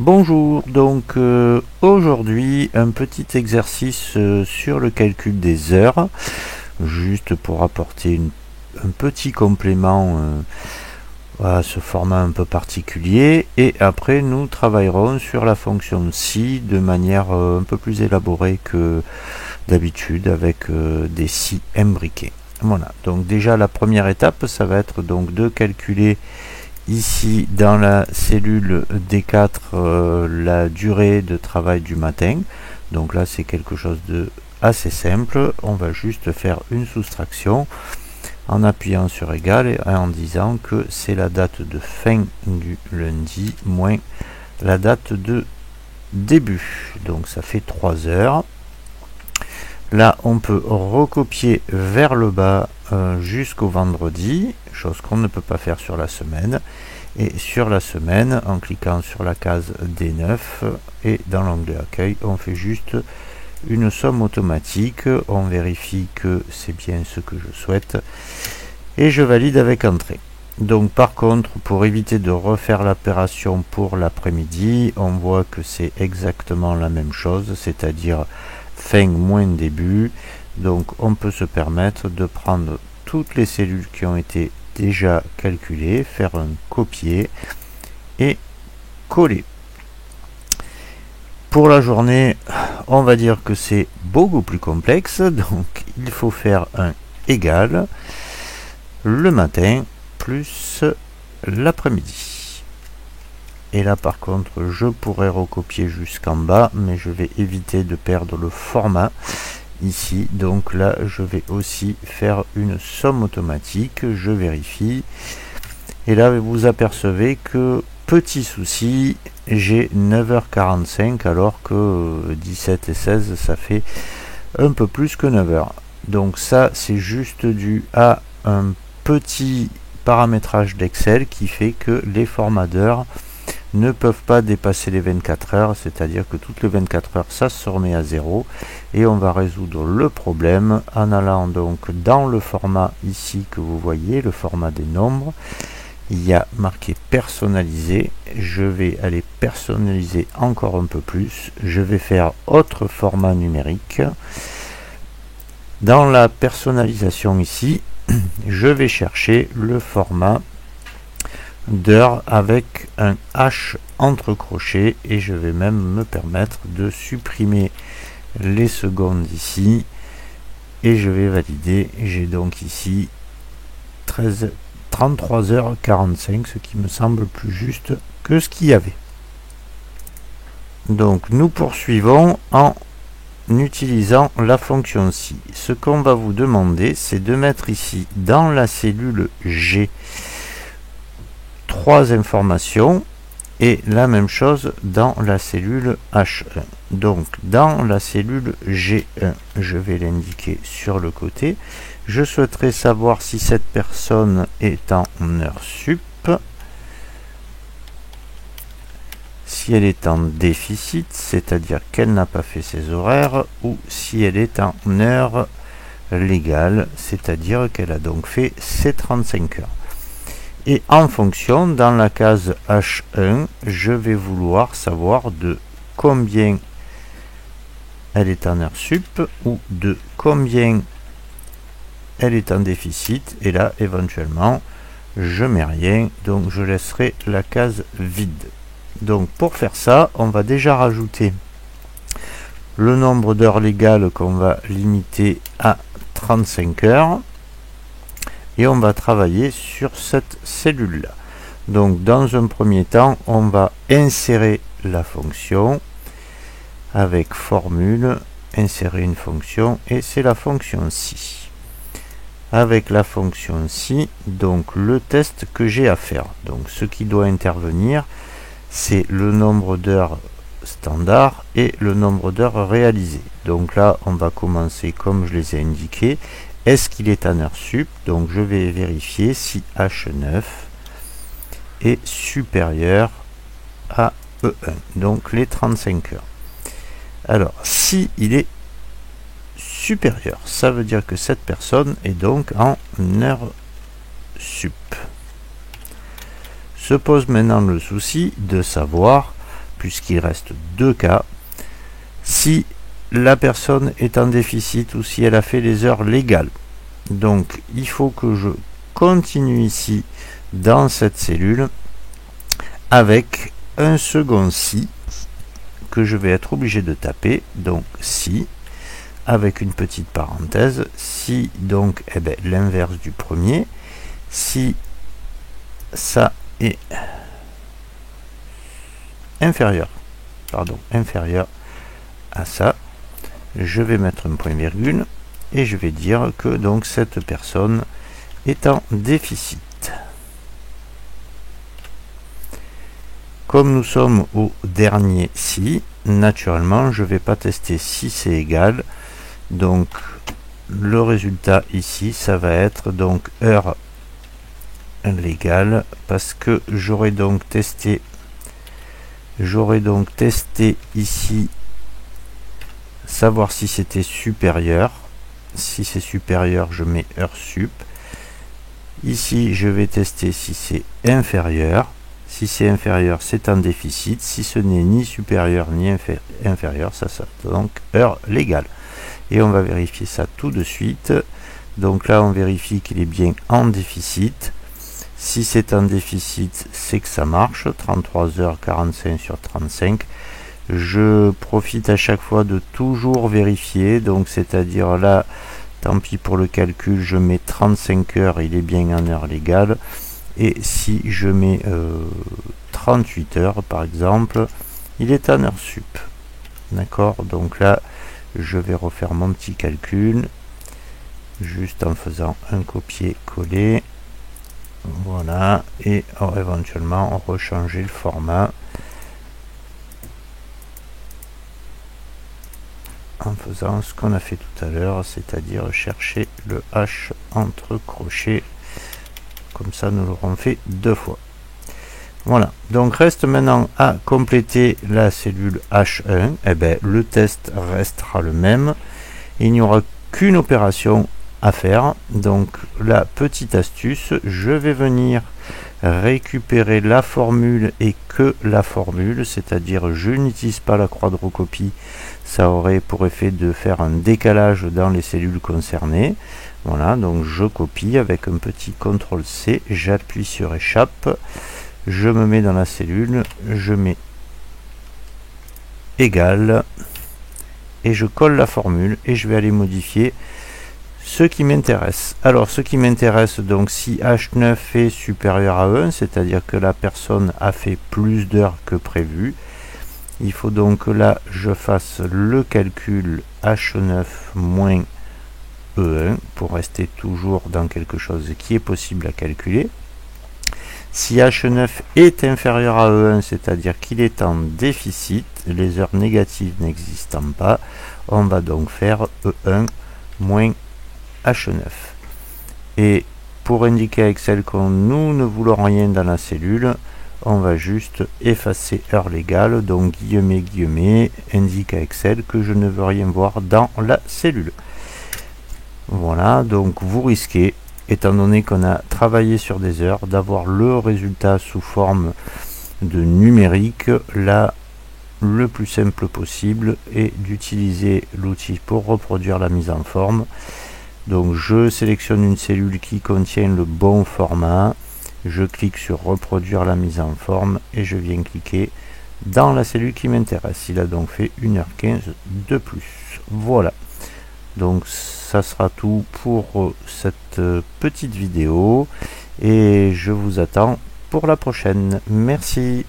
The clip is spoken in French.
Bonjour, donc aujourd'hui un petit exercice sur le calcul des heures, juste pour apporter un petit complément à ce format un peu particulier, et après nous travaillerons sur la fonction si de manière un peu plus élaborée que d'habitude avec des si imbriqués. Voilà, donc déjà la première étape ça va être donc de calculer ici dans la cellule D4 la durée de travail du matin. Donc là c'est quelque chose de assez simple, on va juste faire une soustraction en appuyant sur égal et en disant que c'est la date de fin du lundi moins la date de début, donc ça fait 3 heures. Là on peut recopier vers le bas jusqu'au vendredi, chose qu'on ne peut pas faire sur la semaine. Et sur la semaine, en cliquant sur la case D9 et dans l'onglet accueil, on fait juste une somme automatique, on vérifie que c'est bien ce que je souhaite et je valide avec entrée. Donc par contre, pour éviter de refaire l'opération pour l'après-midi, on voit que c'est exactement la même chose, c'est-à-dire fin moins début. Donc on peut se permettre de prendre toutes les cellules qui ont été déjà calculées, faire un copier et coller. Pour la journée, on va dire que c'est beaucoup plus complexe, donc il faut faire un égal le matin plus l'après-midi. Et là par contre je pourrais recopier jusqu'en bas, mais je vais éviter de perdre le format ici. Donc là je vais aussi faire une somme automatique, je vérifie et là vous apercevez que petit souci, j'ai 9h45 alors que 17 et 16 ça fait un peu plus que 9h. Donc ça c'est juste dû à un petit paramétrage d'Excel qui fait que les formats d'heures ne peuvent pas dépasser les 24 heures, c'est-à-dire que toutes les 24 heures ça se remet à 0 et on va résoudre le problème en allant donc dans le format ici que vous voyez, le format des nombres. Il y a marqué personnaliser, je vais aller personnaliser encore un peu plus, je vais faire autre format numérique. Dans la personnalisation ici, je vais chercher le format d'heure avec un H entre crochets et je vais même me permettre de supprimer les secondes ici et je vais valider. J'ai donc ici 33h45, ce qui me semble plus juste que ce qu'il y avait. Donc nous poursuivons en utilisant la fonction si. Ce qu'on va vous demander, c'est de mettre ici dans la cellule G 3 informations et la même chose dans la cellule H1. Donc dans la cellule G1, je vais l'indiquer sur le côté. Je souhaiterais savoir si cette personne est en heure sup, si elle est en déficit, c'est-à-dire qu'elle n'a pas fait ses horaires, ou si elle est en heure légale, c'est-à-dire qu'elle a donc fait ses 35 heures. Et en fonction, dans la case H1, je vais vouloir savoir de combien elle est en heure sup ou de combien elle est en déficit. Et là, éventuellement, je mets rien, donc je laisserai la case vide. Donc pour faire ça, on va déjà rajouter le nombre d'heures légales qu'on va limiter à 35 heures. Et on va travailler sur cette cellule là. Donc dans un premier temps on va insérer la fonction avec formule, insérer une fonction et c'est la fonction si. Avec la fonction si, donc le test que j'ai à faire, donc ce qui doit intervenir c'est le nombre d'heures standard et le nombre d'heures réalisées. Donc là on va commencer comme je les ai indiqués. Est-ce qu'il est en heure sup? Donc je vais vérifier si H9 est supérieur à E1, donc les 35 heures. Alors si il est supérieur, ça veut dire que cette personne est donc en heure sup. Se pose maintenant le souci de savoir, puisqu'il reste 2 cas. Si la personne est en déficit ou si elle a fait les heures légales. Donc il faut que je continue ici dans cette cellule avec un second si que je vais être obligé de taper. Donc si, avec une petite parenthèse, si donc l'inverse du premier, si ça est inférieur à ça, je vais mettre un point virgule et je vais dire que donc cette personne est en déficit. Comme nous sommes au dernier si, naturellement je ne vais pas tester si c'est égal, donc le résultat ici ça va être donc heure légale, parce que j'aurais donc testé ici savoir si c'était supérieur. Si c'est supérieur, je mets heure sup. Ici je vais tester si c'est inférieur. Si c'est inférieur, c'est en déficit. Si ce n'est ni supérieur ni inférieur, ça donc heure légale. Et on va vérifier ça tout de suite. Donc là on vérifie qu'il est bien en déficit. Si c'est en déficit, c'est que ça marche. 33h45 sur 35. Je profite à chaque fois de toujours vérifier. Donc c'est-à-dire là, tant pis pour le calcul, je mets 35 heures, il est bien en heure légale. Et si je mets 38 heures par exemple, il est en heure sup. D'accord, donc là je vais refaire mon petit calcul juste en faisant un copier-coller. Voilà, et éventuellement rechanger le format en faisant ce qu'on a fait tout à l'heure, c'est-à-dire chercher le H entre crochets. Comme ça, nous l'aurons fait 2 fois. Voilà. Donc, reste maintenant à compléter la cellule H1. Le test restera le même. Il n'y aura qu'une opération à faire. Donc, la petite astuce, je vais venir récupérer la formule et que la formule, c'est-à-dire je n'utilise pas la quadrocopie. Ça aurait pour effet de faire un décalage dans les cellules concernées. Voilà, donc je copie avec un petit CTRL-C, j'appuie sur échappe, je me mets dans la cellule, je mets égal, et je colle la formule, et je vais aller modifier ce qui m'intéresse. Alors, ce qui m'intéresse, donc, si H9 est supérieur à 1, c'est-à-dire que la personne a fait plus d'heures que prévu, il faut donc que là, je fasse le calcul H9 moins E1 pour rester toujours dans quelque chose qui est possible à calculer. Si H9 est inférieur à E1, c'est-à-dire qu'il est en déficit, les heures négatives n'existant pas, on va donc faire E1 moins H9. Et pour indiquer à Excel que nous ne voulons rien dans la cellule, on va juste effacer heure légale, donc guillemets, guillemets, indique à Excel que je ne veux rien voir dans la cellule. Voilà, donc vous risquez, étant donné qu'on a travaillé sur des heures, d'avoir le résultat sous forme de numérique. Là, le plus simple possible est d'utiliser l'outil pour reproduire la mise en forme. Donc je sélectionne une cellule qui contient le bon format, je clique sur reproduire la mise en forme et je viens cliquer dans la cellule qui m'intéresse. Il a donc fait 1h15 de plus. Voilà. Donc ça sera tout pour cette petite vidéo et je vous attends pour la prochaine. Merci.